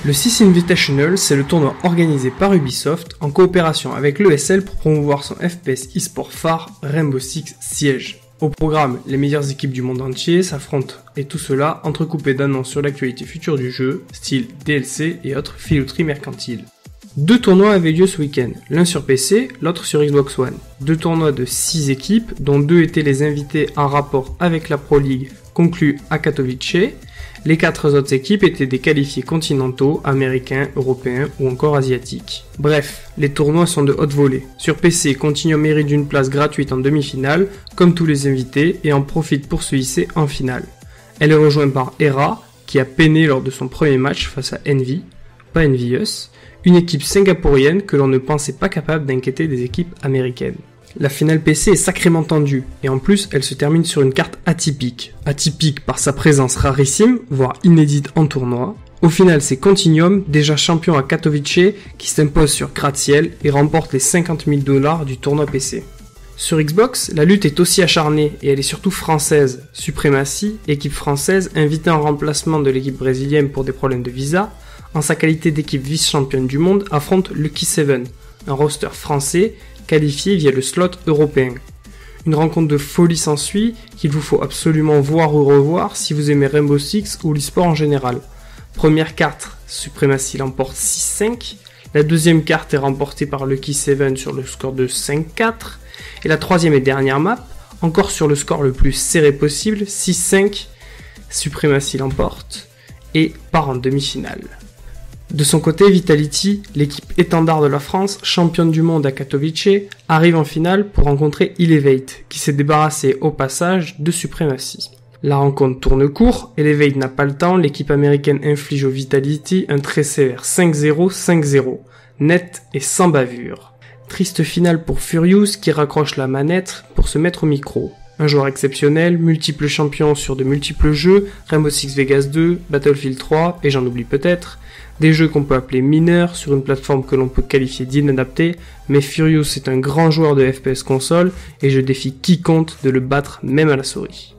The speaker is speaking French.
Le Six Invitational, c'est le tournoi organisé par Ubisoft en coopération avec l'ESL pour promouvoir son FPS e-sport phare Rainbow Six Siege. Au programme, les meilleures équipes du monde entier s'affrontent et tout cela entrecoupé d'annonces sur l'actualité future du jeu, style DLC et autres filouteries mercantiles. 2 tournois avaient lieu ce week-end, l'un sur PC, l'autre sur Xbox One. 2 tournois de 6 équipes, dont 2 étaient les invités en rapport avec la Pro League conclus à Katowice. Les 4 autres équipes étaient des qualifiés continentaux, américains, européens ou encore asiatiques. Bref, les tournois sont de haute volée. Sur PC, Continuum mérite d'une place gratuite en demi-finale, comme tous les invités, et en profite pour se hisser en finale. Elle est rejointe par Hera, qui a peiné lors de son premier match face à Envy, pas Envious, une équipe singapourienne que l'on ne pensait pas capable d'inquiéter des équipes américaines. La finale PC est sacrément tendue, et en plus elle se termine sur une carte atypique. Atypique par sa présence rarissime, voire inédite en tournoi. Au final c'est Continuum, déjà champion à Katowice, qui s'impose sur gratte-ciel et remporte les 50 000 $ du tournoi PC. Sur Xbox, la lutte est aussi acharnée, et elle est surtout française. Supremacy, équipe française invitée en remplacement de l'équipe brésilienne pour des problèmes de visa, en sa qualité d'équipe vice-championne du monde, affronte Lucky 7, un roster français qualifié via le slot européen. Une rencontre de folie s'ensuit qu'il vous faut absolument voir ou revoir si vous aimez Rainbow Six ou l'e-sport en général. Première carte, Supremacy l'emporte 6-5, la deuxième carte est remportée par Lucky 7 sur le score de 5-4, et la troisième et dernière map, encore sur le score le plus serré possible, 6-5, Supremacy l'emporte et part en demi-finale. De son côté, Vitality, l'équipe étendard de la France, championne du monde à Katowice, arrive en finale pour rencontrer Elevate, qui s'est débarrassé au passage de Supremacy. La rencontre tourne court, Elevate n'a pas le temps, l'équipe américaine inflige au Vitality un très sévère 5-0, 5-0, net et sans bavure. Triste finale pour Furious qui raccroche la manette pour se mettre au micro. Un joueur exceptionnel, multiple champion sur de multiples jeux, Rainbow Six Vegas 2, Battlefield 3, et j'en oublie peut-être. Des jeux qu'on peut appeler mineurs sur une plateforme que l'on peut qualifier d'inadaptée, mais Furious est un grand joueur de FPS console et je défie quiconque de le battre même à la souris.